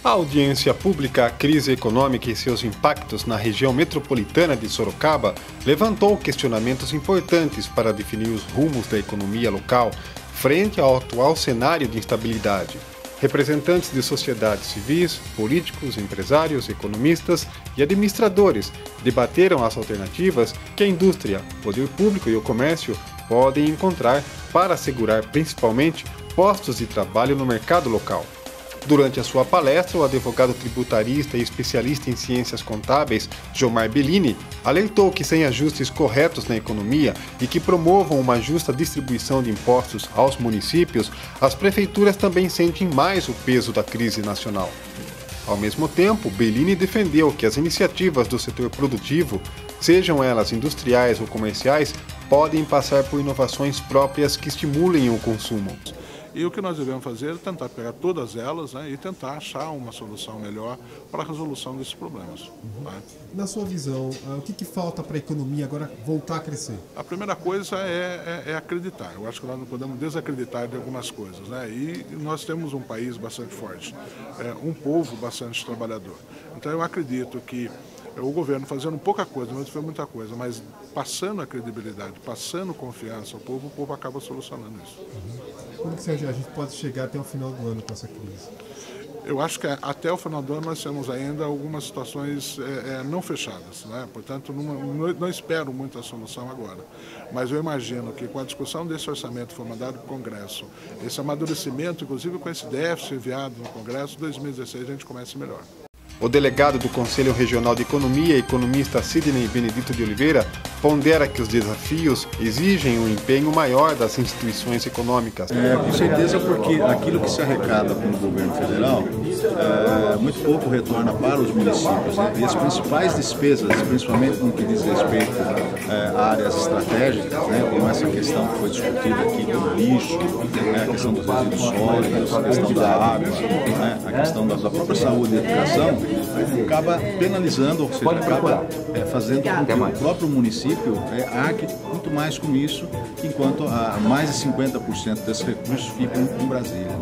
A audiência pública, a crise econômica e seus impactos na região metropolitana de Sorocaba levantou questionamentos importantes para definir os rumos da economia local frente ao atual cenário de instabilidade. Representantes de sociedades civis, políticos, empresários, economistas e administradores debateram as alternativas que a indústria, o poder público e o comércio podem encontrar para assegurar principalmente postos de trabalho no mercado local. Durante a sua palestra, o advogado tributarista e especialista em ciências contábeis, Jomar Bellini, alertou que sem ajustes corretos na economia e que promovam uma justa distribuição de impostos aos municípios, as prefeituras também sentem mais o peso da crise nacional. Ao mesmo tempo, Bellini defendeu que as iniciativas do setor produtivo, sejam elas industriais ou comerciais, podem passar por inovações próprias que estimulem o consumo. E o que nós devemos fazer é tentar pegar todas elas, né, e tentar achar uma solução melhor para a resolução desses problemas. Né? Na sua visão, o que falta para a economia agora voltar a crescer? A primeira coisa é acreditar. Eu acho que nós não podemos desacreditar de algumas coisas. Né? E nós temos um país bastante forte, um povo bastante trabalhador. Então eu acredito que o governo fazendo pouca coisa, não foi muita coisa, mas passando a credibilidade, passando confiança ao povo, o povo acaba solucionando isso. Como que a gente pode chegar até o final do ano com essa crise? Eu acho que até o final do ano nós temos ainda algumas situações não fechadas, né? Portanto, não espero muita solução agora. Mas eu imagino que com a discussão desse orçamento que foi mandado para o Congresso, esse amadurecimento, inclusive com esse déficit enviado no Congresso, 2016 a gente comece melhor. O delegado do Conselho Regional de Economia, economista Sidney Benedito de Oliveira, pondera que os desafios exigem um empenho maior das instituições econômicas. Com certeza, porque aquilo que se arrecada com o governo federal, muito pouco retorna para os municípios. Né? E as principais despesas, principalmente no que diz respeito a áreas estratégicas, né? Como essa questão que foi discutida aqui do lixo, a questão dos resíduos sólidos, a questão da água, a questão da própria saúde e educação, acaba penalizando, ou seja, acaba fazendo com que o próprio município arque muito mais com isso, enquanto mais de 50% desses recursos ficam em Brasília.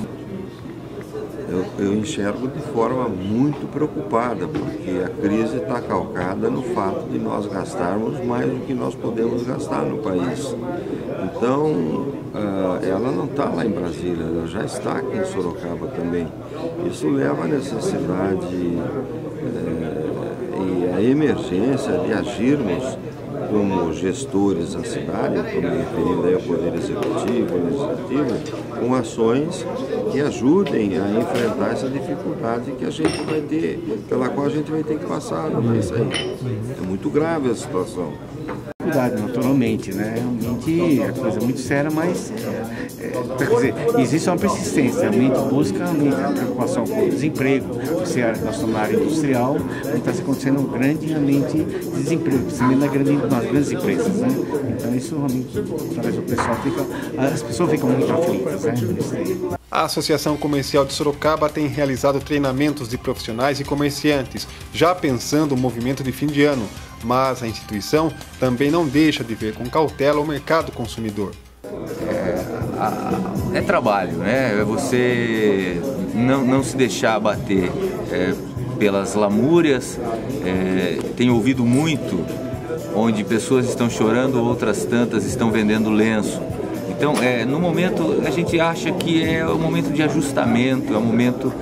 Eu enxergo de forma muito preocupada, porque a crise está calcada no fato de nós gastarmos mais do que nós podemos gastar no país. Então, ela não está lá em Brasília, ela já está aqui em Sorocaba também. Isso leva à necessidade e à emergência de agirmos como gestores da cidade, estou me referindo aí ao Poder Executivo e Legislativo, com ações que ajudem a enfrentar essa dificuldade que a gente vai ter, pela qual a gente vai ter que passar no país aí. É muito grave a situação. Naturalmente, né? Realmente é coisa muito séria, mas quer dizer, existe uma persistência, realmente busca a preocupação com o desemprego, você nossa área industrial, está acontecendo um grande realmente desemprego, principalmente nas grandes empresas, né? Então isso realmente traz o pessoal as pessoas ficam muito aflitas, né? A Associação Comercial de Sorocaba tem realizado treinamentos de profissionais e comerciantes, já pensando o movimento de fim de ano, mas a instituição também não deixa de ver com cautela o mercado consumidor. É trabalho, né? É você não se deixar abater pelas lamúrias. Tenho ouvido muito onde pessoas estão chorando, outras tantas estão vendendo lenço. Então, no momento, a gente acha que é um momento de ajustamento, é um momento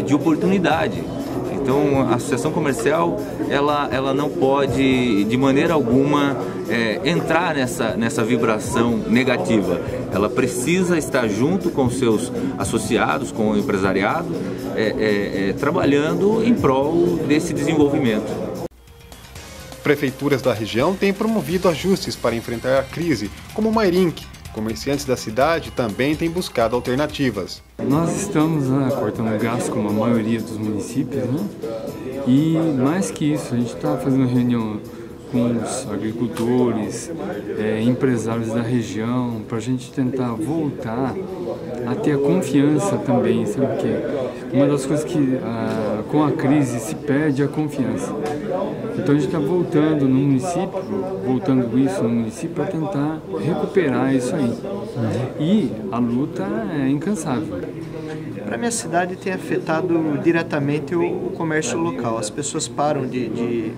de oportunidade. Então, a associação comercial, ela não pode, de maneira alguma, entrar nessa vibração negativa. Ela precisa estar junto com seus associados, com o empresariado, trabalhando em prol desse desenvolvimento. Prefeituras da região têm promovido ajustes para enfrentar a crise, como Mairink. Comerciantes da cidade também têm buscado alternativas. Nós estamos cortando gás como a maioria dos municípios, né? E mais que isso, a gente está fazendo reunião com os agricultores, empresários da região, para a gente tentar voltar a ter a confiança também, sabe? Porque uma das coisas que com a crise se perde a confiança. Então a gente está voltando no município, para tentar recuperar isso aí. E a luta é incansável. para a minha cidade tem afetado diretamente o comércio local. As pessoas param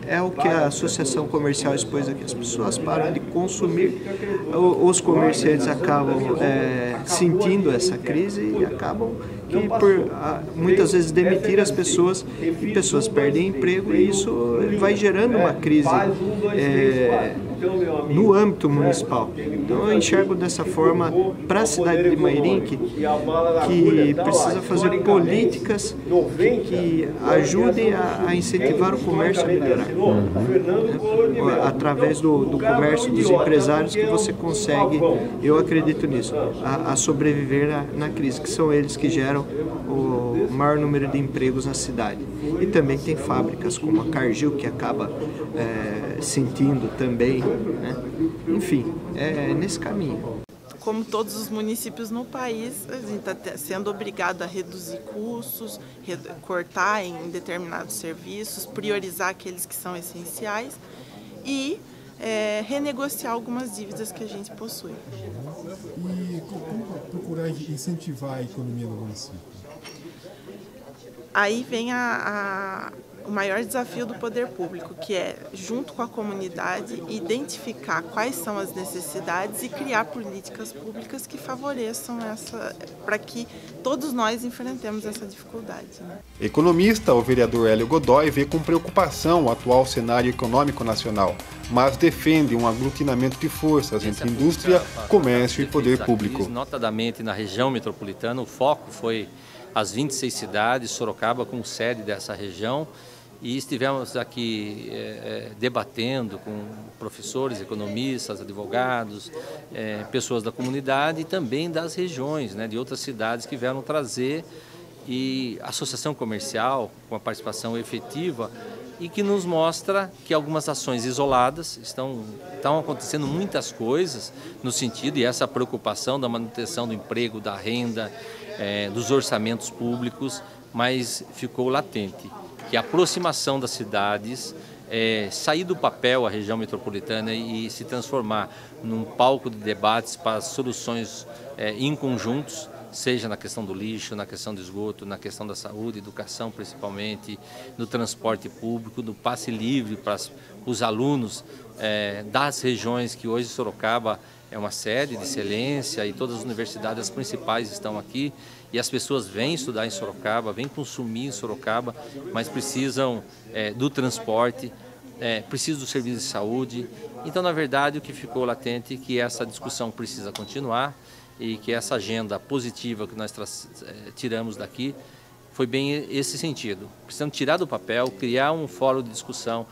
é o que a Associação Comercial expôs aqui, as pessoas param de consumir, os comerciantes acabam sentindo essa crise e acabam por muitas vezes demitir as pessoas e pessoas perdem emprego e isso vai gerando uma crise no âmbito municipal. Então eu enxergo dessa forma para a cidade de Mairinque que precisa fazer políticas que ajudem a incentivar o comércio a melhorar. Através do comércio, dos empresários que você consegue, eu acredito nisso, a sobreviver na crise, que são eles que geram o maior número de empregos na cidade. E também tem fábricas como a Cargill que acaba sentindo também, né? Enfim, é nesse caminho. Como todos os municípios no país, a gente está sendo obrigado a reduzir custos, cortar em determinados serviços, priorizar aqueles que são essenciais e renegociar algumas dívidas que a gente possui. E como procurar incentivar a economia no município? Aí vem o maior desafio do poder público, que é, junto com a comunidade, identificar quais são as necessidades e criar políticas públicas que favoreçam para que todos nós enfrentemos essa dificuldade, né? Economista, o vereador Hélio Godoy vê com preocupação o atual cenário econômico nacional, mas defende um aglutinamento de forças entre indústria, comércio e poder público. Notadamente na região metropolitana, o foco foi as 26 cidades, Sorocaba como sede dessa região, e estivemos aqui debatendo com professores, economistas, advogados, pessoas da comunidade e também das regiões, né, de outras cidades que vieram trazer, e a associação comercial com a participação efetiva e que nos mostra que algumas ações isoladas estão acontecendo muitas coisas no sentido, e essa preocupação da manutenção do emprego, da renda, dos orçamentos públicos, mas ficou latente que a aproximação das cidades, sair do papel a região metropolitana e se transformar num palco de debates para soluções em conjuntos, seja na questão do lixo, na questão do esgoto, na questão da saúde, educação principalmente, no transporte público, do passe livre para os alunos das regiões que hoje Sorocaba é uma sede de excelência e todas as universidades principais estão aqui e as pessoas vêm estudar em Sorocaba, vêm consumir em Sorocaba, mas precisam do transporte, precisam do serviço de saúde. Então, na verdade, o que ficou latente é que essa discussão precisa continuar e que essa agenda positiva que nós tiramos daqui foi bem esse sentido. Precisamos tirar do papel, criar um fórum de discussão,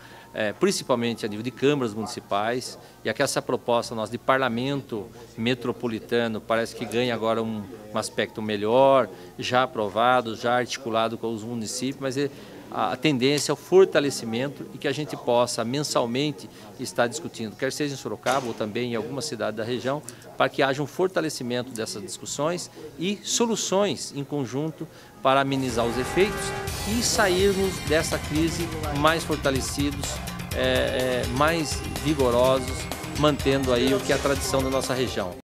principalmente a nível de câmaras municipais, e aqui essa proposta nossa de parlamento metropolitano parece que ganha agora um aspecto melhor, já aprovado, já articulado com os municípios, mas a tendência é o fortalecimento e que a gente possa mensalmente estar discutindo, quer seja em Sorocaba ou também em alguma cidade da região, para que haja um fortalecimento dessas discussões e soluções em conjunto para amenizar os efeitos e sairmos dessa crise mais fortalecidos, mais vigorosos, mantendo aí o que é a tradição da nossa região.